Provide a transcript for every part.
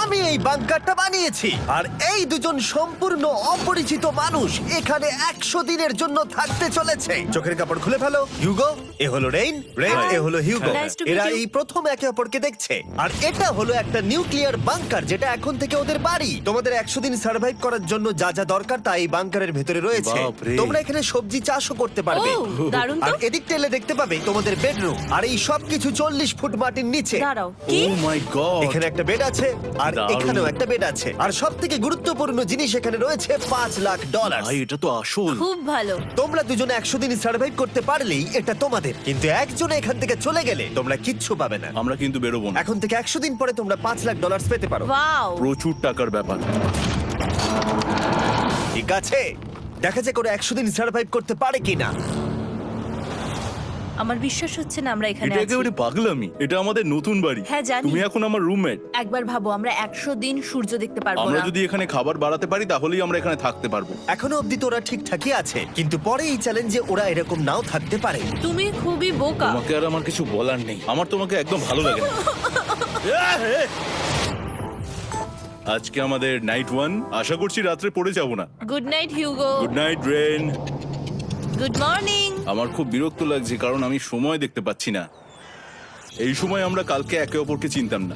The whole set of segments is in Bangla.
আমি এই বাংকারটা বানিয়েছি আর এই দুজন সম্পূর্ণ অপরিচিত মানুষ এখানে 100 দিনের জন্য থাকতে চলেছে। চোখের কাপড় খুলে ফেলো। হিউগো, এ হলো রেইন, এ হলো হিউগো। Nice to meet এরা you. এই প্রথম একে অপরকে দেখছে। আর এটা হলো একটা নিউক্লিয়ার বাংকার যেটা এখন থেকে ওদের বাড়ি। তোমাদের 100 দিন সার্ভাইভ করার জন্য যা যা দরকার তা এই বাংকারের ভেতরে রয়েছে। বাপরে। তোমরা এখানে সবজি চাষও করতে পারবে। ও, দারুণ তো। আর এদিক টেলে দেখতে পাবে তোমাদের বেডরুম। আর এই সবকিছু 40 ফুট মাটির নিচে। দাঁড়াও, ও কি? মাই গড। এখানে একটা বেড আছে আর দারুণ। এখানেও একটা বেড আছে। আর সবথেকে গুরুত্বপূর্ণ জিনিস এখানে রয়েছে $5,00,000। ভাই এটা তো আসল। খুব ভালো। তোমরা দুজনে 100 দিন সার্ভাইভ করতে পারলেই এটা তোমাদের, কিন্তু একজন এখান থেকে চলে গেলে তোমরা কিচ্ছু পাবে না। আমরা কিন্তু বেরোবো না। এখন থেকে 100 দিন পরে তোমরা $5,00,000 পেতে পারো। ওয়াও। প্রচুর টাকার ব্যাপার। ঠিক আছে, দেখা যাক ওরা 100 দিন সার্ভাইভ করতে পারে কিনা। আমার বিশ্বাস হচ্ছে না আমরা এখানে এটা আছি। একেবারে পাগলামি। এটা আমাদের নতুন বাড়ি। হ্যাঁ, জানি। তুমি এখন আমার রুমমেট। একবার ভাবো, আমরা 100 দিন সূর্য দেখতে পারবো আমরা না। যদি এখানে খাবার বাড়াতে পারি তাহলেই আমরা এখানে থাকতে পারবো। এখনো অব্দি তো ওরা ঠিকঠাকই আছে, কিন্তু পরে এই চ্যালেঞ্জে ওরা এরকম নাও থাকতে পারে। তুমি খুবই বোকা। তোমাকে আর আমার কিছু বলার নেই। আমার তোমাকে একদম ভালো লাগে না। আজকে আমাদের নাইট 1। আশা করছি রাত্রে পড়ে যাব না। Good night Hugo. Good night Ren. Good morning. আমার খুব বিরক্ত লাগছে কারণ আমি সময় দেখতে পাচ্ছি না। এই সময় আমরা কালকে একে অপরকে চিনতাম না,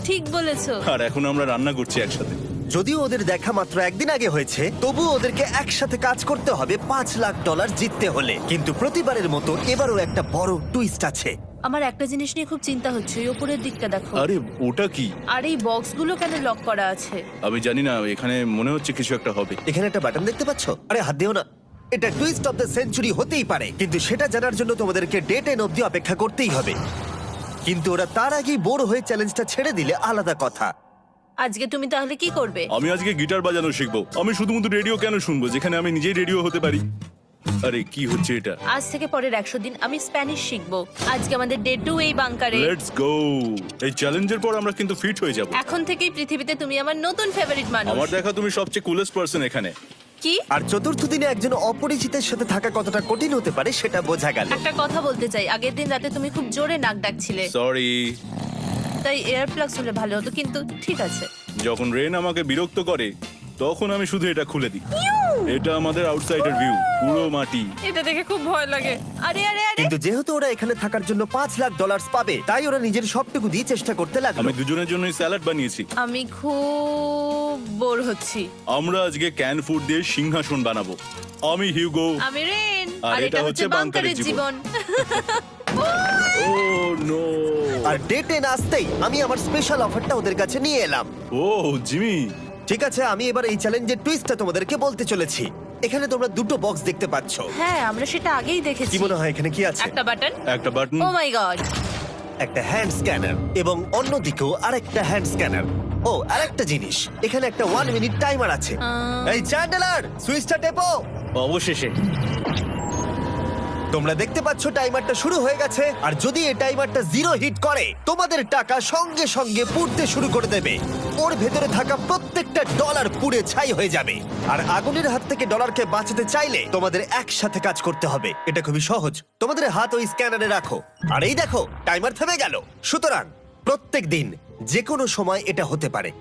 ঠিক বলেছো। আর এখন আমরা রান্না করছি একসাথে। যদিও ওদের দেখা মাত্র একদিন আগে হয়েছে, তবুও ওদেরকে একসাথে কাজ করতে হবে $5,00,000 জিততে হলে। কিন্তু প্রতিবারের মতো এবারও একটা বড় টুইস্ট আছে। আমার একটা জিনিস নিয়ে খুব চিন্তা হচ্ছে, ওই উপরের দিকটা দেখো। আরে ওটা কি? আর এই বক্সগুলো কেন লক করা আছে? আমি জানি না, এখানে মনে হচ্ছে কিছু একটা হবে। এখানে একটা বাটন দেখতে পাচ্ছ? আরে হাত দিও না। এটা টুইস্ট অফ দ্য সেঞ্চুরি হতেই পারে, কিন্তু সেটা জানার জন্য তোমাদেরকে ডে 10 অব্দি অপেক্ষা করতেই হবে। কিন্তু ওরা তার আগেই বোর হয়ে চ্যালেঞ্জটা ছেড়ে দিলে আলাদা কথা। আজকে তুমি তাহলে কি করবে? আমি আজকে গিটার বাজানো শিখবো। আমি শুধুমাত্র রেডিও কেন শুনবো যেখানে আমি নিজেই রেডিও হতে পারি? আরে কি হচ্ছে এটা? আজ থেকে পরের 100 দিন আমি স্প্যানিশ শিখবো। আজকে আমাদের ডে 2 এই বাংকারে। Let's go. এই চ্যালেঞ্জের পর আমরা কিন্তু ফিট হয়ে যাব। এখন থেকেই পৃথিবীতে তুমি আমার নতুন ফেভারিট মানুষ। আমার দেখা তুমি সবচেয়ে কুলেস্ট পারসন এখানে। কি? আর চতুর্থ দিনে একজন অপরিচিতের সাথে থাকা কতটা কঠিন হতে পারে সেটা বোঝা গেল। একটা কথা বলতে চাই, আগের দিন রাতে তুমি খুব জোরে নাক ডাকছিলে, সরি। তাই এয়ার প্লাগস হলে ভালো হতো, কিন্তু ঠিক আছে। যখন রেন আমাকে বিরক্ত করে তখন আমি শুধু এটা খুলে দিই। এটা আমাদের আউটসাইডার ভিউ, পুরো মাটি। এটা দেখে খুব ভয় লাগে। আরে আরে আরে, কিন্তু যেহেতু ওরা এখানে থাকার জন্য $5,00,000 পাবে, তাই ওরা নিজের সবটুকু দিয়ে চেষ্টা করতে লাগলো। আমি দুজনের জন্যই স্যালাড বানিয়েছি। আমি খুব বোর হচ্ছি। আমরা আজকে ক্যান ফুড দিয়ে সিংহাসন বানাবো। আমি হিউগো। আমি রেন, আর আর এটা হচ্ছে বাংকারের জীবন। ও নো। আর ডে 10 আসতেই আমি আমার স্পেশাল অফারটা ওদের কাছে নিয়ে এলাম। ও জিমি। ঠিক আছে, আমি এবার এই চ্যালেঞ্জের টুইস্টটা তোমাদেরকে বলতে চলেছি। এখানে তোমরা দুটো বক্স দেখতে পাচ্ছ। হ্যাঁ, আমরা সেটা আগেই দেখেছি। কি মনে হয় এখানে কি আছে? একটা বাটন। একটা বাটন। O my god. একটা হ্যান্ড স্ক্যানার এবং অন্যদিকেও আরেকটা হ্যান্ড স্ক্যানার। ও, আরেকটা জিনিস, এখানে একটা 1 মিনিট টাইমার আছে। এই চ্যান্ডেলার, সুইচটা টেপো। অবশেষে। তোমরা দেখতে পাচ্ছ টাইমারটা শুরু হয়ে গেছে। আর যদি এই টাইমারটা 0 হিট করে, তোমাদের টাকা সঙ্গে সঙ্গে পুড়তে শুরু করে দেবে। ওর ভেতরে থাকা প্রত্যেকটা ডলার পুড়ে ছাই হয়ে যাবে। আর আগুনের হাত থেকে ডলারকে বাঁচাতে চাইলে তোমাদের একসাথে কাজ করতে হবে। এটা খুবই সহজ। তোমাদের হাত ওই স্ক্যানারে রাখো, আর এই দেখো টাইমার থেমে গেল। সুতরাং প্রত্যেক দিন যে কোনো সময় এটা হতে পারে।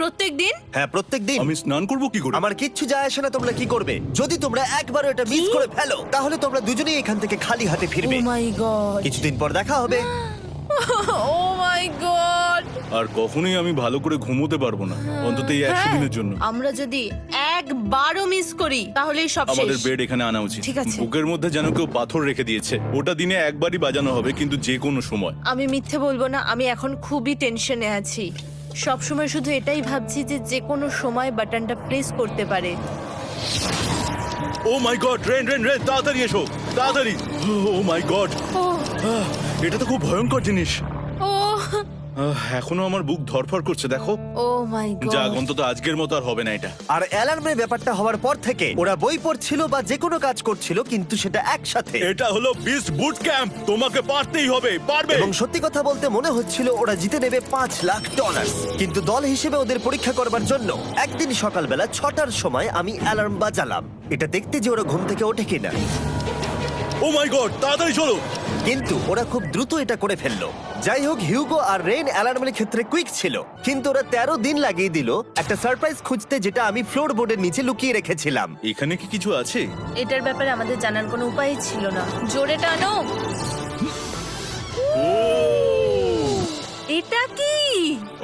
প্রত্যেকদিন? হ্যাঁ, প্রত্যেক দিন। আমি স্নান করব কি করে? আমার কিচ্ছু যায় আসে না তোমরা কি করবে। যদি তোমরা একবারও এটা মিস করে ফেলো, তাহলে তোমরা দুজনেই এখান থেকে খালি হাতে ও ফিরবে। মাই গড। কিছুদিন পর দেখা হবে। ও মাই গড। আর কখনোই আমি ভালো করে ঘুমোতে পারবো না, অন্তত এই 100 দিনের জন্য। আমরা যদি একবারও মিস করি তাহলেই সব আমাদের শেষ। বেড এখানে আনা উচিত। ঠিক আছে। বুকের মধ্যে যেন কেউ পাথর রেখে দিয়েছে। ওটা দিনে একবারই বাজানো হবে, কিন্তু যে কোনো সময়। আমি মিথ্যে বলবো না, আমি এখন খুবই টেনশনে আছি। সব সময় শুধু এটাই ভাবছি যে যে কোনো সময় বাটনটা প্রেস করতে পারে। ও my god, rain rain rain, তাড়াতাড়ি এসো, তাড়াতাড়ি। ও মাই গড, ও এটা তো খুব ভয়ঙ্কর জিনিস। ও এখনো আমার বুক ধড়ফড় করছে, দেখো। ও মাই গড। যাক, অন্তত আজকের মতো আর হবে না এটা। আর অ্যালার্মের ব্যাপারটা হওয়ার পর থেকে ওরা বই পড়ছিল বা যে কোনো কাজ করছিল, কিন্তু সেটা একসাথে। এটা হলো বিস্ট বুট ক্যাম্প, তোমাকে পারতেই হবে, পারবে। এবং সত্যি কথা বলতে মনে হচ্ছিল ওরা জিতে নেবে $5,00,000। কিন্তু দল হিসেবে ওদের পরীক্ষা করবার জন্য একদিন সকালবেলা 6টার সময় আমি অ্যালার্ম বাজালাম, এটা দেখতে যে ওরা ঘুম থেকে ওঠে কিনা। ও মাই গড, তাড়াতাড়ি চলো। কিন্তু ওরা খুব দ্রুত এটা করে ফেললো। যাই হোক, হিউগো আর রেন অ্যালার্মের ক্ষেত্রে কুইক ছিল, কিন্তু ওরা 13 দিন লাগিয়ে দিল একটা সারপ্রাইজ খুঁজতে, যেটা আমি ফ্লোর বোর্ডের নিচে লুকিয়ে রেখেছিলাম। এখানে কি কিছু আছে? এটার ব্যাপারে আমাদের জানার কোনো উপায়ই ছিল না। জোরে টানো। এটা কি?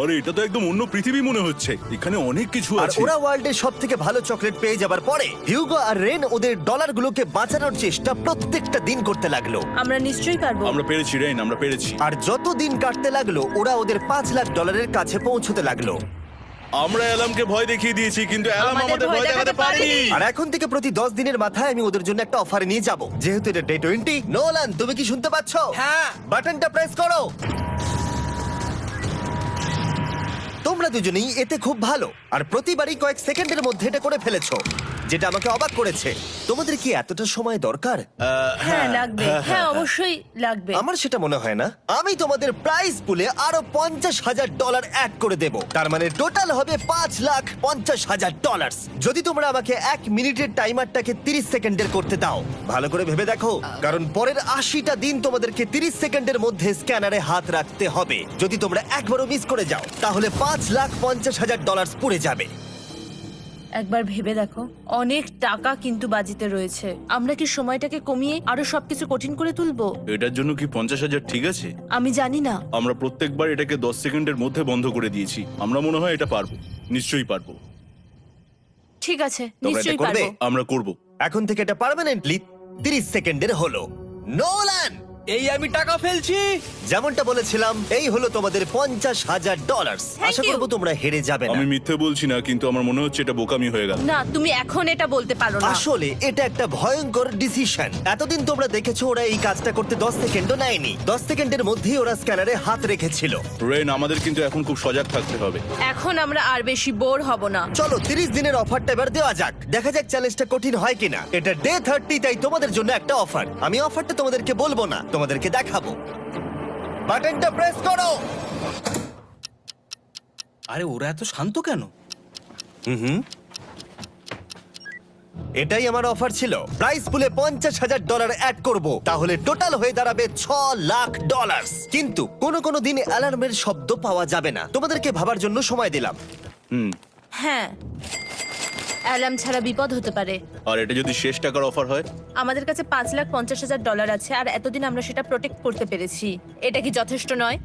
আরে এটা তো একদম অন্য পৃথিবী মনে হচ্ছে, এখানে অনেক কিছু আর আছে। ওরা ওয়ার্ল্ডের সবথেকে ভালো চকলেট পেয়ে যাবার পরে হিউগো আর রেন ওদের ডলারগুলোকে বাঁচানোর চেষ্টা প্রত্যেকটা দিন করতে লাগলো। আমরা নিশ্চয়ই পারবো। আমরা পেরেছি রেন, আমরা পেরেছি। আর যত দিন কাটতে লাগলো, ওরা ওদের $5,00,000 কাছে পৌঁছতে লাগলো। আমরা অ্যালামকে ভয় দেখিয়ে দিয়েছি, কিন্তু অ্যালাম আমাদের আমাদের ভয় ভয় দেখাতে দেখাতে পারেনি। পারেনি। আর এখন থেকে প্রতি 10 দিনের মাথায় আমি ওদের জন্য একটা অফার নিয়ে যাব, যেহেতু এটা ডে 20। নোলান, তুমি কি শুনতে পাচ্ছ? হ্যাঁ। বাটনটা প্রেস করো। তোমরা দুজনেই এতে খুব ভালো, আর প্রতিবারই কয়েক সেকেন্ডের মধ্যে এটা করে ফেলেছো, যেটা আমাকে অবাক করেছে। তোমাদের কি এতটা সময় দরকার? হ্যাঁ লাগবে, হ্যাঁ অবশ্যই লাগবে। আমার সেটা মনে হয় না। আমি তোমাদের প্রাইস পুলে আরো $50,000 অ্যাড করে দেব, তার মানে টোটাল হবে $5,50,000। যদি তোমরা আমাকে 1 মিনিটের টাইমারটাকে 30 সেকেন্ডের করতে দাও। ভালো করে ভেবে দেখো, কারণ পরের 80টা দিন তোমাদেরকে 30 সেকেন্ডের মধ্যে স্ক্যানারে হাত রাখতে হবে। যদি তোমরা একবারও মিস করে যাও, তাহলে $5,50,000 পুড়ে যাবে। একবার ভেবে দেখো, অনেক টাকা কিন্তু বাজিতে রয়েছে। আমরা কি সময়টাকে কমিয়ে আরো সবকিছু কঠিন করে তুলবো? এটার জন্য কি 50,000 ঠিক আছে? আমি জানি না। আমরা প্রত্যেকবার এটাকে 10 সেকেন্ডের মধ্যে বন্ধ করে দিয়েছি। আমরা মনে হয় এটা পারবো, নিশ্চয়ই পারবো। ঠিক আছে, তোমরা এটা নিশ্চয়ই করবে? পারবো। আমরা করব। এখন থেকে এটা পার্মানেন্টলি 30 সেকেন্ডের হলো। নোলান, এই আমি টাকা ফেলছি। যেমনটা বলেছিলাম, এই হলো তোমাদের $50,000। Thank Asha you. করবো তোমরা হেরে যাবে না। আমি মিথ্যে বলছি না, কিন্তু আমার মনে হচ্ছে এটা বোকামি হয়ে গেল। না, তুমি এখন এটা বলতে পারো না। আসলে এটা একটা ভয়ঙ্কর ডিসিশন। এতদিন তোমরা দেখেছো ওরা এই কাজটা করতে 10 সেকেন্ডও নেয়নি। 10 সেকেন্ডের মধ্যেই ওরা স্ক্যানারে হাত রেখেছিল। রেন, আমাদের কিন্তু এখন খুব সজাগ থাকতে হবে। এখন আমরা আর বেশি বোর হব না। চলো 30 দিনের অফারটা এবার দেওয়া যাক, দেখা যাক চ্যালেঞ্জটা কঠিন হয় কিনা। এটা ডে 30, তাই তোমাদের জন্য একটা অফার। আমি অফারটা তোমাদেরকে বলবো না, তোমাদেরকে দেখাবো। বাটনটা প্রেস করো। আরে ওরা এত শান্ত কেন? এটাই আমার অফার ছিল। প্রাইস পুলে $50,000 অ্যাড করব, তাহলে টোটাল হয়ে দাঁড়াবে $6,00,000। কিন্তু কোনো দিন অ্যালার্মের শব্দ পাওয়া যাবে না। তোমাদেরকে ভাবার জন্য সময় দিলাম। হ্যাঁ, অ্যালার্ম ছাড়া বিপদ হতে পারে। আর এটা যদি শেষ টাকার অফার হয়? আমাদের কাছে $5,50,000 আছে, আর এতদিন আমরা সেটা প্রোটেক্ট করতে পেরেছি। এটা কি যথেষ্ট নয়?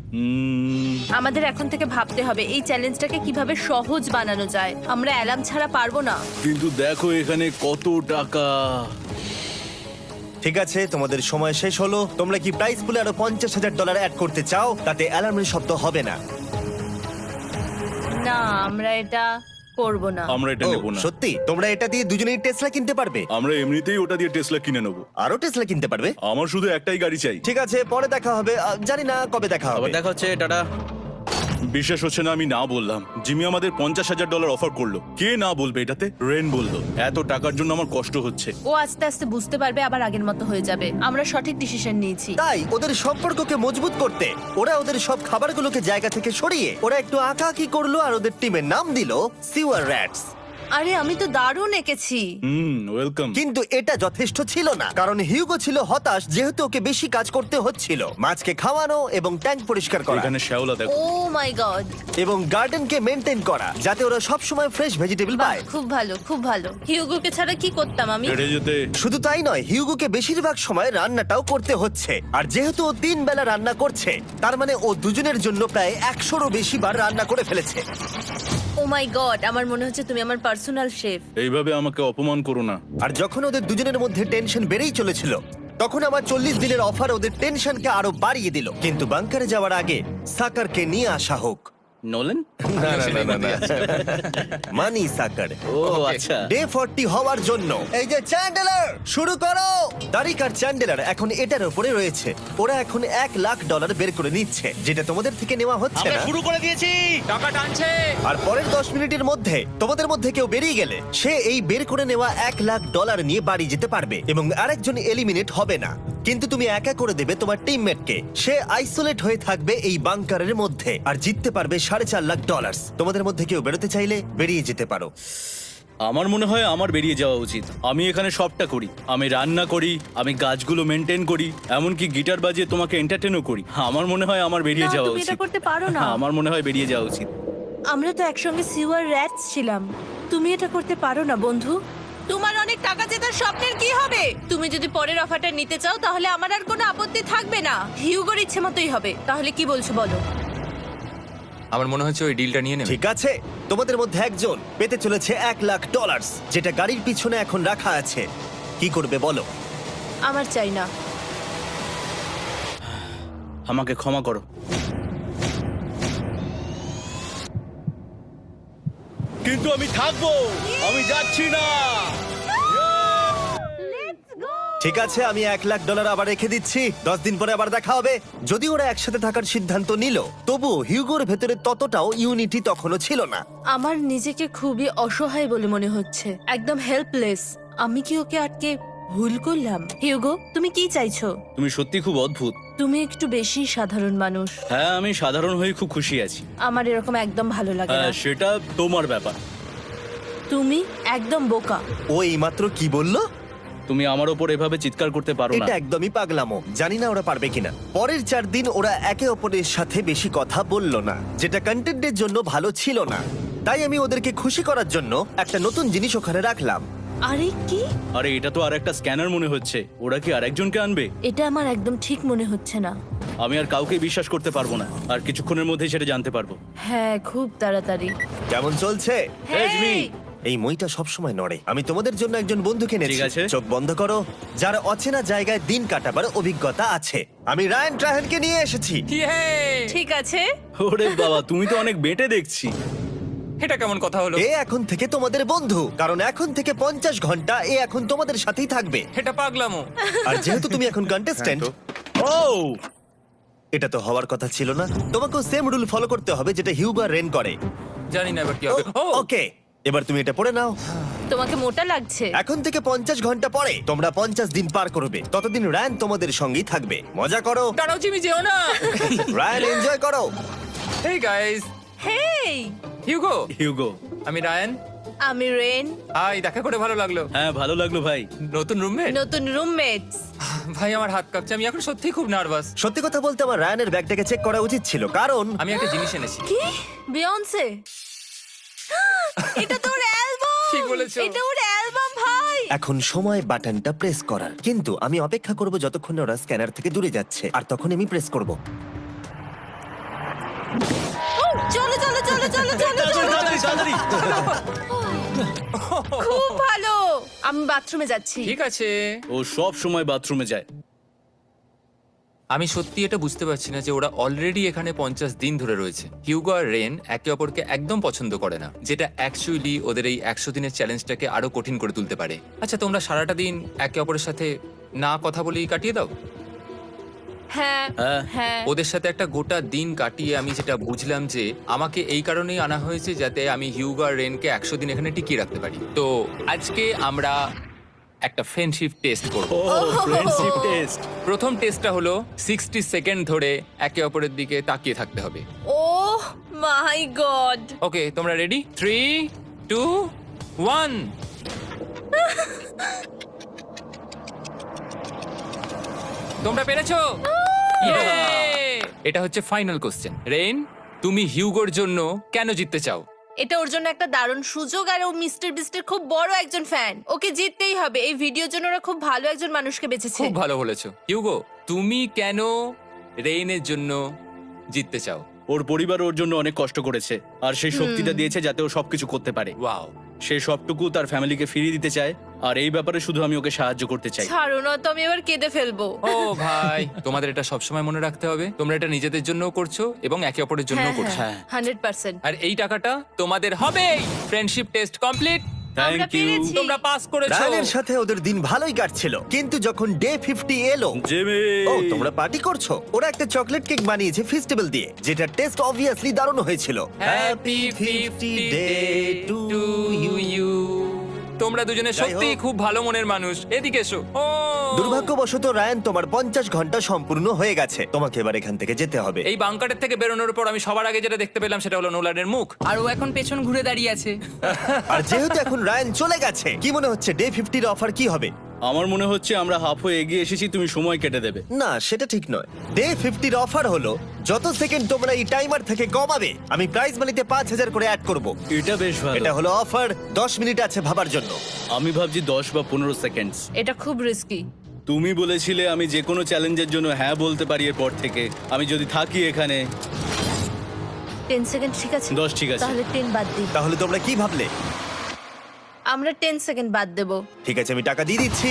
আমাদের এখন থেকে ভাবতে হবে এই চ্যালেঞ্জটাকে কিভাবে সহজ বানানো যায়। আমরা অ্যালার্ম ছাড়া পারবো না। কিন্তু দেখো এখানে কত টাকা। ঠিক আছে, তোমাদের সময় শেষ হলো। তোমরা কি প্রাইস পুলে আরো $50,000 অ্যাড করতে চাও? তাতে অ্যালার্মের শব্দ হবে না। না, আমরা এটা করব না। আমরা এটা ও, নেব না। সত্যি? তোমরা এটা দিয়ে দুজনেই টেসলা কিনতে পারবে? আমরা এমনিতেই ওটা দিয়ে টেসলা কিনে নেব। আরো টেসলা কিনতে পারবে? আমার শুধু একটাই গাড়ি চাই। ঠিক আছে, পরে দেখা হবে। জানি না কবে দেখা হবে। আবার দেখা হচ্ছে, টাটা। বিশ্বাস হচ্ছে না আমি না বললাম। জিমি আমাদের $50,000 অফার করলো। কে না বলবে এটাতে? রেন বললো। এত টাকার জন্য আমার কষ্ট হচ্ছে। ও আস্তে আস্তে বুঝতে পারবে, আবার আগের মতো হয়ে যাবে। আমরা সঠিক ডিসিশন নিয়েছি। তাই ওদের সম্পর্ককে মজবুত করতে ওরা ওদের সব খাবারগুলোকে জায়গা থেকে সরিয়ে ওরা একটু আঁকাআঁকি করলো, আর ওদের টিমের নাম দিল সিওয়ার র্যাটস। আরে আমি তো দারুণ এঁকেছি। ওয়েলকাম। কিন্তু এটা যথেষ্ট ছিল না, কারণ হিউগো ছিল হতাশ, যেহেতু ওকে বেশি কাজ করতে হচ্ছিল। মাছকে খাওয়ানো এবং ট্যাঙ্ক পরিষ্কার করা এখানে শ্যাওলা দেখো। ও মাই গড, এবং গার্ডেনকে মেনটেন করা, যাতে ওরা সব সময় ফ্রেশ ভেজিটেবল পায়। খুব ভালো, খুব ভালো। হিউগোকে ছাড়া কি করতাম আমি? হেঁটে যেতে। শুধু তাই নয়, হিউগোকে বেশিরভাগ সময় রান্নাটাও করতে হচ্ছে। আর যেহেতু ও 3 বেলা রান্না করছে, তার মানে ও দুজনের জন্য প্রায় 100রও বেশি বার রান্না করে ফেলেছে। ও মাই গড, আমার মনে হচ্ছে তুমি আমার পার্সোনাল শেফ। এইভাবে আমাকে অপমান করো না। আর যখন ওদের দুজনের মধ্যে টেনশন বেড়েই চলেছিল, তখন আমার 40 দিনের অফার ওদের টেনশনকে আরো বাড়িয়ে দিল। কিন্তু বাংকারে যাওয়ার আগে সাকারকে নিয়ে আসা হোক। নোলেন? মানি সাকার। ও আচ্ছা। ডে 40 হওয়ার জন্য এই যে চ্যান্ডেলার শুরু করো। তারিক আর চ্যান্ডেলার এখন এটার উপরে রয়েছে। ওরা এখন $1,00,000 বের করে নিচ্ছে, যেটা তোমাদের থেকে নেওয়া হচ্ছে আমরা না। শুরু করে দিয়েছি, টাকা টানছে। আর পরের 10 মিনিটের মধ্যে তোমাদের মধ্যে কেউ বেরিয়ে গেলে সে এই বের করে নেওয়া $1,00,000 নিয়ে বাড়ি যেতে পারবে, এবং আরেকজন এলিমিনেট হবে না। কিন্তু তুমি একা করে দেবে তোমার টিমমেটকে। সে আইসোলেট হয়ে থাকবে এই বাংকারের মধ্যে, আর জিততে পারবে $4.5 লাখ। তোমাদের মধ্যে কেউ বেরোতে চাইলে বেরিয়ে যেতে পারো। আমার মনে হয় আমার বেরিয়ে যাওয়া উচিত। আমি এখানে সবটা করি, আমি রান্না করি, আমি গাছগুলো মেনটেন করি, এমনকি গিটার বাজিয়ে তোমাকে এন্টারটেনও করি। আমার মনে হয় আমার বেরিয়ে না, যাওয়া তুমি উচিত। এটা করতে পারো না। আমার মনে হয় বেরিয়ে যাওয়া উচিত। আমরা তো একসঙ্গে সিওয়ার র্যাটস ছিলাম। তুমি এটা করতে পারো না বন্ধু। তোমার অনেক টাকা জেতার স্বপ্নের কি হবে? তুমি যদি পরের অফারটা নিতে চাও তাহলে আমার আর কোনো আপত্তি থাকবে না। হিউগোর ইচ্ছে মতোই হবে। তাহলে কি বলছো বলো? আমার মনে হচ্ছে ওই ডিলটা নিয়ে নেবে। ঠিক আছে, তোমাদের মধ্যে একজন পেতে চলেছে $1,00,000, যেটা গাড়ির পিছনে এখন রাখা আছে। কি করবে বলো? আমার চাই না। আমাকে ক্ষমা করো। কিন্তু আমি থাকবো, আমি যাচ্ছি না। ঠিক আছে, আমি $1,00,000 আবার রেখে দিচ্ছি। 10 দিন পরে আবার দেখা হবে। যদি ওরা একসাথে থাকার সিদ্ধান্ত নিল, তবুও হিউগোর ভেতরে ততটাও ইউনিটি তখনও ছিল না। আমার নিজেকে খুবই অসহায় বলে মনে হচ্ছে, একদম হেল্পলেস। আমি কি ওকে আটকে ভুল করলাম? হিউগো, তুমি কি চাইছো? তুমি সত্যি খুব অদ্ভুত। তুমি একটু বেশি সাধারণ মানুষ। হ্যাঁ, আমি সাধারণ হয়ে খুব খুশি আছি। আমার এরকম একদম ভালো লাগে না। হ্যাঁ, সেটা তোমার ব্যাপার। তুমি একদম বোকা। ও এইমাত্র কি বলল? তুমি আমার ওপর এভাবে চিৎকার করতে পারো না। এটা একদমই পাগলামো। জানি না ওরা পারবে কিনা। পরের 4 দিন ওরা একে অপরের সাথে বেশি কথা বলল না, যেটা কন্টেন্টের জন্য ভালো ছিল না। তাই আমি ওদেরকে খুশি করার জন্য একটা নতুন জিনিস ওখানে রাখলাম। আরে কি? আরে এটা তো আর একটা স্ক্যানার মনে হচ্ছে। ওরা কি আরেকজনকে আনবে? এটা আমার একদম ঠিক মনে হচ্ছে না। আমি আর কাউকে বিশ্বাস করতে পারবো না। আর কিছুক্ষণের মধ্যেই সেটা জানতে পারবো। হ্যাঁ, খুব তাড়াতাড়ি। কেমন চলছে? Hey, Jimmy! এই মইটা সবসময় নড়ে। আমি তোমাদের জন্য একজন বন্ধুকে এনেছি। ঠিক আছে। চোখ বন্ধ করো। যার অচেনা জায়গায় দিন কাটাবার অভিজ্ঞতা আছে। আমি রায়ান ট্রাহেনকে নিয়ে এসেছি। ইয়ে! ঠিক আছে। ওরে বাবা, তুমি তো অনেক বেটে দেখছি। এটা কেমন কথা হলো? এ এখন থেকে তোমাদের বন্ধু, কারণ এখন থেকে 50 ঘন্টা এ এখন তোমাদের সাথেই থাকবে। এটা পাগলামো। আর যেহেতু তুমি এখন কন্টেস্ট্যান্ট, ও এটা তো হওয়ার কথা ছিল না। তোমাকেও সেম রুল ফলো করতে হবে যেটা হিউগো আর রেন করে। জানি না এবার কি হবে। ও ওকে, এবার তুমি এটা পড়ে নাও। তোমাকে মোটা লাগছে। এখন থেকে 50 ঘন্টা পরে তোমরা 50 দিন পার করবে। ততদিন রায়ান তোমাদের সঙ্গেই থাকবে। মজা করো, দাঁড়াও জিমি, যেও না। রায়ান এনজয় করো। হেই গাইস, হেই, হিউগো। হিউগো। আমি রায়ান। আমি রেন। হাই, দেখা করে ভালো লাগলো। হ্যাঁ, ভালো লাগলো ভাই। নতুন রুমমেট। নতুন রুমমেটস। ভাই আমার হাত কাঁপছে, আমি এখন সত্যিই খুব নার্ভাস। সত্যি কথা বলতে আমার রায়ানের ব্যাগটাকে চেক করা উচিত ছিল, কারণ আমি একটা জিনিস এনেছি। কি? বিয়ন্সে? এটা তো ওর অ্যালবাম। ঠিক বলেছো। এটা ওর অ্যালবাম ভাই। এখন সময় বাটনটা প্রেস করার। কিন্তু আমি অপেক্ষা করব যতক্ষণ না ওরা স্ক্যানার থেকে দূরে যাচ্ছে, আর তখন আমি প্রেস করব। চলো চলো চলো চলো চলো চলো। তাড়াতাড়ি। খুব ভালো। আমি বাথরুমে যাচ্ছি। ঠিক আছে। ও সব সময় বাথরুমে যায়। আমি সত্যি এটা বুঝতে পারছি না যে ওরা অলরেডি এখানে 50 দিন ধরে রয়েছে। হিউগো আর রেন একে অপরকে একদম পছন্দ করে না, যেটা অ্যাকচুয়ালি ওদের এই 100 দিনের চ্যালেঞ্জটাকে আরো কঠিন করে তুলতে পারে। আচ্ছা, তোমরা সারাটা দিন একে অপরের সাথে না কথা বলেই কাটিয়ে দাও? হ্যাঁ হ্যাঁ। হ্যাঁ। ওদের সাথে একটা গোটা দিন কাটিয়ে আমি যেটা বুঝলাম যে আমাকে এই কারণেই আনা হয়েছে যাতে আমি হিউগো আর রেনকে 100 দিন এখানে টিকিয়ে রাখতে পারি। তো আজকে আমরা একটা ফ্রেন্ডশিপ টেস্ট করব। ও ফ্রেন্ডশিপ টেস্ট। প্রথম টেস্টটা হলো 60 সেকেন্ড ধরে একে অপরের দিকে তাকিয়ে থাকতে হবে। ওহ মাই গড। ওকে, তোমরা রেডি? 3, 2, 1। তোমরা পেরেছো? Yay! এটা হচ্ছে ফাইনাল কোশ্চেন। রেন, তুমি হিউগোর জন্য কেন জিততে চাও? এটা ওর জন্য একটা দারুণ সুযোগ, আর ও মিস্টার বিস্টের খুব বড় একজন ফ্যান। ওকে জিততেই হবে। এই ভিডিওর জন্য ওরা খুব ভালো একজন মানুষকে বেছেছে। খুব ভালো বলেছো। হিউগো, তুমি কেন রেইনের জন্য জিততে চাও? ওর পরিবার ওর জন্য অনেক কষ্ট করেছে, আর সেই শক্তিটা দিয়েছে যাতে ও সবকিছু করতে পারে। ওয়াও। সে সবটুকু তার ফ্যামিলিকে ফিরিয়ে দিতে চায়, আর এই ব্যাপারে শুধু আমি ওকে সাহায্য করতে চাই। ছাড়ো না তো, আমি এবার কেঁদে ফেলবো। ও ভাই, তোমাদের এটা সবসময় মনে রাখতে হবে। তোমরা এটা নিজেদের জন্যও করছো এবং একে অপরের জন্যও করছো। হ্যাঁ। 100%। আর এই টাকাটা তোমাদের হবে। Friendship test complete. আমরা থ্যাংক ইউ পেরেছি। তোমরা পাস করেছো। রায়ানের সাথে ওদের দিন ভালোই কাটছিল, কিন্তু যখন ডে 50 এলো, জিমি। ও তোমরা পার্টি করছো। ওরা একটা চকলেট কেক বানিয়েছে ফেস্টিভ্যাল দিয়ে, যেটা টেস্ট অবভিয়াসলি দারুণ হয়েছিল। Happy 50 day to you. তোমরা দুজনে যাই সত্যিই হোক। খুব ভালো মনের মানুষ, এদিকে এসো। ও দুর্ভাগ্যবশত রায়ান, তোমার 50 ঘন্টা সম্পূর্ণ হয়ে গেছে। তোমাকে এবার এখান থেকে যেতে হবে। এই বাংকারের থেকে বেরোনোর পর আমি সবার আগে যেটা দেখতে পেলাম সেটা হলো নোলানের মুখ। আর ও এখন পেছন ঘুরে দাঁড়িয়ে আছে। আর যেহেতু এখন রায়ান চলে গেছে, কি মনে হচ্ছে ডে 50 এর অফার কি হবে? আমার মনে হচ্ছে আমরা হাফ হয়ে এগিয়ে এসেছি, তুমি সময় কেটে দেবে। না, সেটা ঠিক নয়। ডে 50 এর অফার হলো যত সেকেন্ড তোমরা এই টাইমার থেকে কমাবে, আমি প্রাইজ মানিতে 5000 করে অ্যাড করব। এটা বেশ ভালো। এটা হলো অফার। 10 মিনিট আছে ভাবার জন্য। আমি ভাবছি 10 বা 15 সেকেন্ডস। এটা খুব রিস্কি। তুমি বলেছিলে আমি যে কোনো চ্যালেঞ্জের জন্য হ্যাঁ বলতে পারি এরপর থেকে। আমি যদি থাকি এখানে 10 সেকেন্ড ঠিক আছে? 10 ঠিক আছে। তাহলে 10 বাদ দিই। তাহলে তোমরা কি ভাবলে? আমরা 10 সেকেন্ড বাদ দেব। ঠিক আছে, আমি টাকা দিয়ে দিচ্ছি।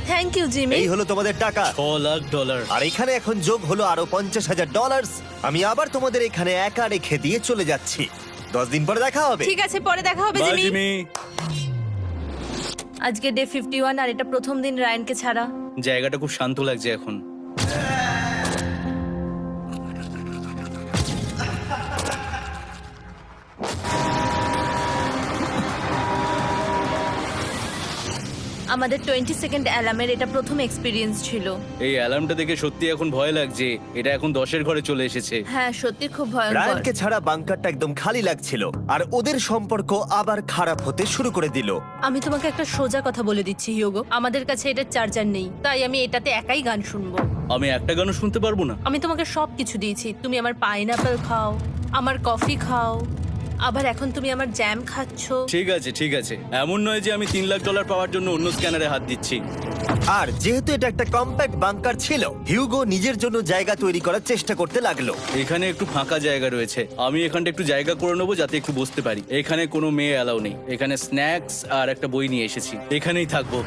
Thank you Jimmy. এই হলো তোমাদের টাকা। $6,00,000। আর এখানে এখন যোগ হলো আরো $50,000। আমি আবার তোমাদের এখানে একা রেখে দিয়ে চলে যাচ্ছি। 10 দিন পরে দেখা হবে। ঠিক আছে, পরে দেখা হবে বাই জিমি। জিমি। আজকে ডে 51 আর এটা প্রথম দিন রায়ানকে ছাড়া। জায়গাটা খুব শান্ত লাগছে এখন। আমাদের 20 সেকেন্ড অ্যালার্মের এটা প্রথম এক্সপিরিয়েন্স ছিল। এই অ্যালার্মটা দেখে সত্যি এখন ভয় লাগছে। এটা এখন 10-এর ঘরে চলে এসেছে। হ্যাঁ, সত্যি খুব ভয়ঙ্কর। রায়ানকে ছাড়া বাংকারটা একদম খালি লাগছিল, আর ওদের সম্পর্ক আবার খারাপ হতে শুরু করে দিল। আমি তোমাকে একটা সোজা কথা বলে দিচ্ছি হিউগো, আমাদের কাছে এটার চার্জার নেই, তাই আমি এটাতে একাই গান শুনবো। আমি একটা গানও শুনতে পারবো না। আমি তোমাকে সবকিছু দিয়েছি, তুমি আমার পাইনাপেল খাও, আমার কফি খাও, আবার এখন তুমি আমার জ্যাম খাচ্ছো। ঠিক আছে ঠিক আছে, এমন নয় যে আমি $3,00,000 পাওয়ার জন্য অন্য স্ক্যানারে হাত দিচ্ছি। আর যেহেতু এটা একটা কম্প্যাক্ট বাংকার ছিল, হিউগো নিজের জন্য জায়গা তৈরি করার চেষ্টা করতে লাগলো। এখানে একটু ফাঁকা জায়গা রয়েছে, আমি এখানটা একটু জায়গা করে নেবো যাতে একটু বসতে পারি। এখানে কোনো মেয়ে অ্যালাউ নেই। এখানে স্ন্যাক্স আর একটা বই নিয়ে এসেছি, এখানেই থাকবো।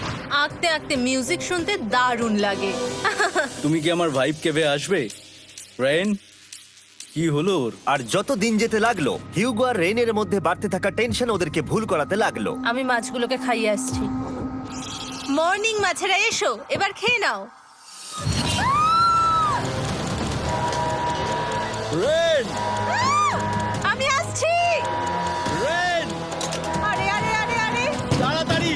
আঁকতে আঁকতে মিউজিক শুনতে দারুণ লাগে। তুমি কি আমার ভাইব কেবে আসবে? রেন, কি হলো ওর? আর যত দিন যেতে লাগলো, হিউগো আর রেনের মধ্যে বাড়তে থাকা টেনশন ওদেরকে ভুল করাতে লাগলো। আমি মাছগুলোকে খাইয়ে আসছি। মর্নিং মাছেরা, এসো এবার খেয়ে নাও। রেন, আমি আসছি। রেন, আরে আরে আরে আরে, তাড়াতাড়ি!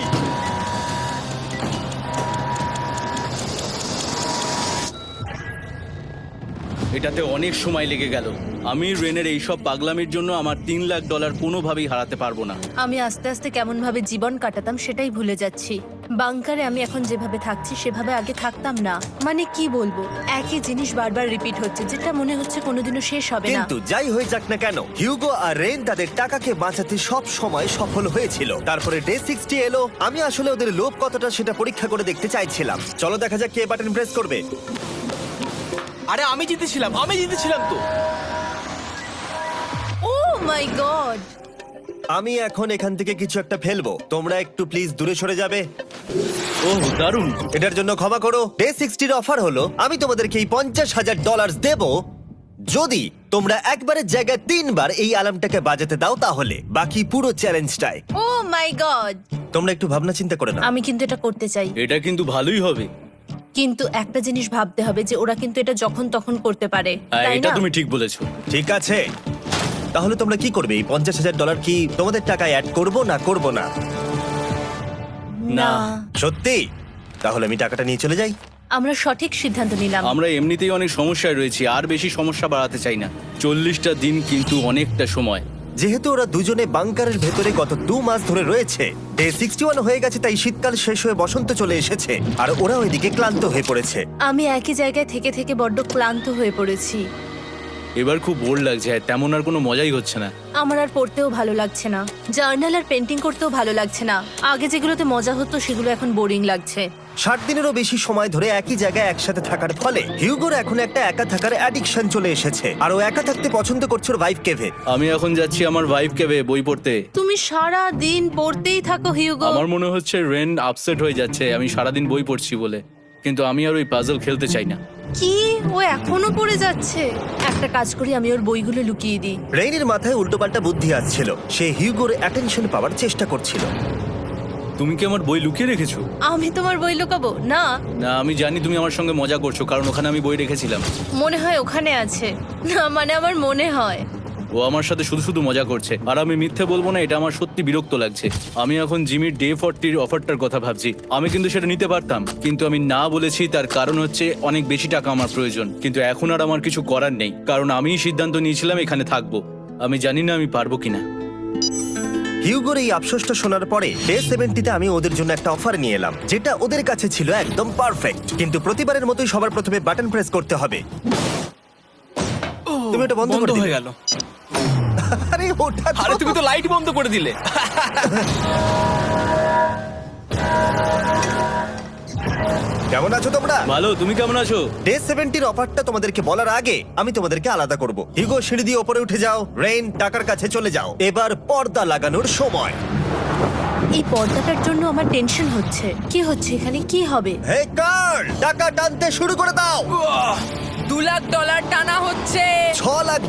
এটাতে অনেক সময় লেগে গেল। আমি রেনের এইসব পাগলামির জন্য আমার $3,00,000 কোনোভাবেই হারাতে পারবো না। আমি আস্তে আস্তে কেমন ভাবে জীবন কাটাতাম সেটাই ভুলে যাচ্ছি। বাংকারে আমি এখন যেভাবে থাকছি সেভাবে আগে থাকতাম না। মানে কি বলবো, একই জিনিস বারবার রিপিট হচ্ছে, যেটা মনে হচ্ছে কোনোদিনও শেষ হবে না। কিন্তু যাই হয়ে যাক না কেন, হিউগো আর রেন তাদের টাকাকে বাঁচাতে সব সময় সফল হয়েছিল। তারপরে ডে 60 এলো। আমি আসলে ওদের লোভ কতটা সেটা পরীক্ষা করে দেখতে চাইছিলাম। চলো দেখা যাক কে বাটন প্রেস করবে। আরে আমি জিতেছিলাম তো। ও মাই গড! আমি এখন এখান থেকে কিছু একটা ফেলবো, তোমরা একটু প্লিজ দূরে সরে যাবে। ওহ দারুণ। এটার জন্য ক্ষমা করো। ডে 60 অফার হলো আমি তোমাদেরকে এই $50,000 দেব যদি তোমরা একবারের জায়গায় 3 বার এই অ্যালার্মটাকে বাজাতে দাও, তাহলে বাকি পুরো চ্যালেঞ্জটাই। ও মাই গড! তোমরা একটু ভাবনা চিন্তা করে নাও। আমি কিন্তু এটা করতে চাই, এটা কিন্তু ভালোই হবে। কিন্তু একটা জিনিস ভাবতে হবে যে ওরা কিন্তু এটা যখন তখন করতে পারে, হ্যাঁ, তাই এটা না? তুমি ঠিক বলেছো। ঠিক আছে, তাহলে তোমরা কি করবে? এই $50,000 কি তোমাদের টাকায় অ্যাড করবো না করবো না? না, সত্যি? তাহলে আমি টাকাটা নিয়ে চলে যাই। আমরা সঠিক সিদ্ধান্ত নিলাম। আমরা এমনিতেই অনেক সমস্যায় রয়েছি, আর বেশি সমস্যা বাড়াতে চাই না। 40টা দিন কিন্তু অনেকটা সময়। যেহেতু ওরা দুজনে বাংকারের ভেতরে গত 2 মাস ধরে রয়েছে, ডে 61 হয়ে গেছে, তাই শীতকাল শেষ হয়ে বসন্ত চলে এসেছে, আর ওরা ওইদিকে ক্লান্ত হয়ে পড়েছে। আমি একই জায়গায় থেকে থেকে বড্ড ক্লান্ত হয়ে পড়েছি। এবার খুব বোর লাগছে, তেমন আর কোনো মজাই হচ্ছে না। আমার আর পড়তেও ভালো লাগছে না, জার্নাল আর পেন্টিং করতেও ভালো লাগছে না। আগে যেগুলোতে মজা হতো সেগুলো এখন বোরিং লাগছে। 60 দিনেরও বেশি সময় ধরে একই জায়গায় একসাথে থাকার ফলে হিউগোর এখন একটা একা থাকার অ্যাডিকশন চলে এসেছে, আর ও একা থাকতে পছন্দ করছে ওর ভাইফ কেভে। আমি এখন যাচ্ছি আমার ভাইফ কেবে বই পড়তে। তুমি সারা দিন পড়তেই থাকো হিউগো। আমার মনে হচ্ছে রেন আপসেট হয়ে যাচ্ছে আমি সারাদিন বই পড়ছি বলে, কিন্তু আমি আর ওই পাজল খেলতে চাই না। কি, ও এখনো পড়ে যাচ্ছে? একটা কাজ করি, আমি ওর বইগুলো লুকিয়ে দিই। রেইনের মাথায় উল্টোপাল্টা বুদ্ধি আসছিল। সে হিউগোর অ্যাটেনশন পাওয়ার চেষ্টা করছিল। তুমি কি আমার বই লুকিয়ে রেখেছো? আমি তোমার বই লুকাবো না? না, আমি জানি তুমি আমার সঙ্গে মজা করছো, কারণ ওখানে আমি বই রেখেছিলাম। মনে হয় ওখানে আছে। না মানে আমার মনে হয়। ও আমার সাথে শুধু শুধু মজা করছে, আর আমি মিথ্যে বলবো না, এটা আমার সত্যি বিরক্ত লাগছে। আমি এখন জিমির ডে 40 অফারটার কথা ভাবছি। আমি কিন্তু সেটা নিতে পারতাম, কিন্তু আমি না বলেছি। তার কারণ হচ্ছে অনেক বেশি টাকা আমার প্রয়োজন, কিন্তু এখন আর আমার কিছু করার নেই, কারণ আমিই সিদ্ধান্ত নিয়েছিলাম এখানে থাকবো। আমি জানি না আমি পারবো কিনা। হিউগোর এই আফসোসটা শোনার পরে ডে 70-তে আমি ওদের জন্য একটা অফার নিয়ে এলাম, যেটা ওদের কাছে ছিল একদম পারফেক্ট। কিন্তু প্রতিবারের মতোই সবার প্রথমে বাটন প্রেস করতে হবে। তুমি এটা বন্ধ করে বন্ধ দিলে। হয়ে গেল। আরে ওটা আরে তুমি তো লাইট বন্ধ করে দিলে। কেমন আছো তোমরা? ভালো, তুমি কেমন আছো? ডে 70-র অফারটা তোমাদেরকে বলার আগে আমি তোমাদেরকে আলাদা করব। হিগো, সিঁড়ি দিয়ে ওপরে উঠে যাও। রেইন, টাকার কাছে চলে যাও। এবার পর্দা লাগানোর সময়। এই পর্দাটার জন্য আমার টেনশন হচ্ছে। কি হচ্ছে এখানে? কি হবে? হে কার্ল, টাকা টানতে শুরু করে দাও। $2 লাখ টানা হচ্ছে। $6 লাখ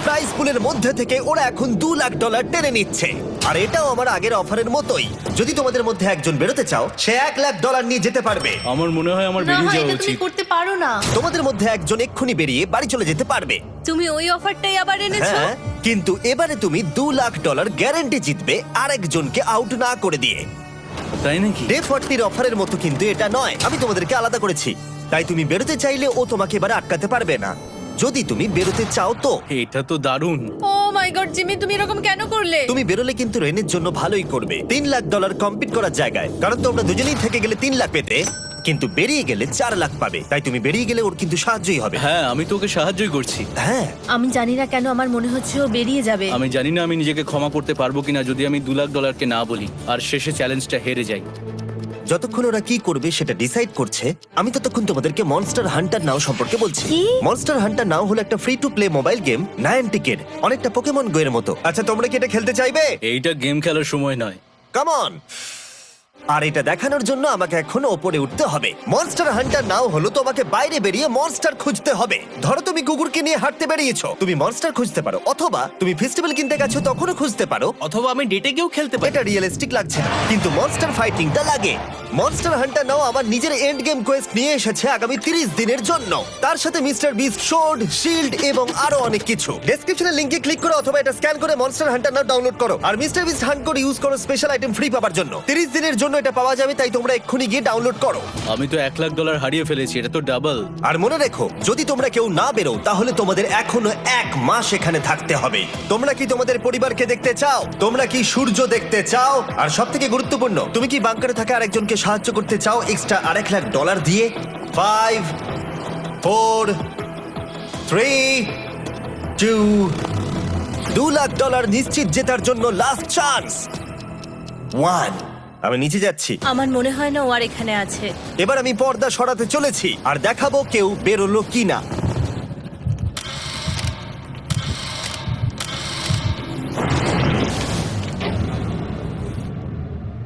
প্রাইস পুলের মধ্যে থেকে ওরা এখন $2 লাখ টেনে নিচ্ছে। আর এটাও আমার আগের অফারের মতোই। যদি তোমাদের মধ্যে একজন বেরোতে চাও, সে $1 লাখ নিয়ে যেতে পারবে। আমার মনে হয় আমার না, বেরিয়ে যাওয়া এটা তুমি উচিত। করতে পারো না। তোমাদের মধ্যে একজন এক্ষুনি বেরিয়ে বাড়ি চলে যেতে পারবে। তুমি ওই অফারটাই আবার এনেছো। হ্যাঁ, কিন্তু এবারে তুমি $2 লাখ গ্যারান্টি জিতবে আরেকজনকে আউট না করে দিয়ে। তাই নাকি? ডে 40-র অফারের মতো কিন্তু এটা নয়। আমি তোমাদেরকে আলাদা করেছি, তাই তুমি বেরোতে চাইলে ও তোমাকে এবারে আটকাতে পারবে না। যদি তুমি বেরোতে চাও তো। এটা তো দারুণ। ও মাই গড জিমি, তুমি এরকম কেন করলে? তুমি বেরোলে কিন্তু রেনের জন্য ভালোই করবে। $3 লাখ কম্পিট করার জায়গায়, কারণ তোমরা দুজনেই থেকে গেলে 3 লাখ পেতে, কিন্তু বেরিয়ে গেলে 4 লাখ পাবে। তাই তুমি বেরিয়ে গেলে ওর কিন্তু সাহায্যই হবে। হ্যাঁ, আমি তোকে সাহায্যই করছি। হ্যাঁ, আমি জানি না কেন আমার মনে হচ্ছে ও বেরিয়ে যাবে। আমি জানি না আমি নিজেকে ক্ষমা করতে পারবো কিনা যদি আমি $2 লাখ না বলি আর শেষে চ্যালেঞ্জটা হেরে যাই। যতক্ষণ ওরা কি করবে সেটা ডিসাইড করছে, আমি ততক্ষণ তোমাদেরকে মনস্টার হান্টার নাও সম্পর্কে বলছি। কি? মনস্টার হান্টার নাও হলো একটা free to play mobile game, নায়ান্টিকের, অনেকটা পোকেমন গো এর মতো। আচ্ছা, তোমরা কি এটা খেলতে চাইবে? এইটা গেম খেলার সময় নয়। Come on. আর এটা দেখানোর জন্য আমাকে এখন ওপরে উঠতে হবে। মনস্টার হান্টার নাও হলো তোমাকে বাইরে বেরিয়ে মনস্টার খুঁজতে হবে। ধরো তুমি কুকুরকে নিয়ে হাঁটতে বেরিয়েছো, তুমি মনস্টার খুঁজতে পারো, অথবা তুমি ফেস্টিভ্যাল কিনতে গেছো তখনও খুঁজতে পারো। অথবা আমি ডেটে গিয়েও খেলতে পারি। এটা রিয়েলিস্টিক লাগছে না, কিন্তু মনস্টার ফাইটিংটা লাগে। মনস্টার হান্টার নাও আমার নিজের এন্ড গেম কোয়েস্ট নিয়ে এসেছে আগামী 30 দিনের জন্য। তার সাথে মিস্টার বিস্ট সোর্ড, শিল্ড এবং আরো অনেক কিছু। ডেসক্রিপশনের লিংকে ক্লিক করো অথবা এটা স্ক্যান করে মনস্টার হান্টার নাও ডাউনলোড করো। আর মিস্টার বিস্ট হান্ট করে ইউজ করো স্পেশাল আইটেম ফ্রি পাওয়ার জন্য। 30 দিনের জন্য এটা পাওয়া যাবে, তাই তোমরা এক্ষুনি গিয়ে ডাউনলোড করো। আমি তো $1 লাখ হারিয়ে ফেলেছি, এটা তো ডাবল। আর মনে রেখো, যদি তোমরা কেউ না বেরো তাহলে তোমাদের এখনো 1 মাস এখানে থাকতে হবে। তোমরা কি তোমাদের পরিবারকে দেখতে চাও? তোমরা কি সূর্য দেখতে চাও? আর সবথেকে গুরুত্বপূর্ণ, তুমি কি বাংকারে থাকা আরেকজনকে সাহায্য করতে চাও এক্সট্রা $1 লাখ দিয়ে? 5 4 3 2 $2 লাখ নিশ্চিত জেতার জন্য লাস্ট চান্স। 1। আমি নিচে যাচ্ছি। আমার মনে হয় না ও আর এখানে আছে। এবার আমি পর্দা সরাতে চলেছি আর দেখাবো কেউ বেরোলো কিনা।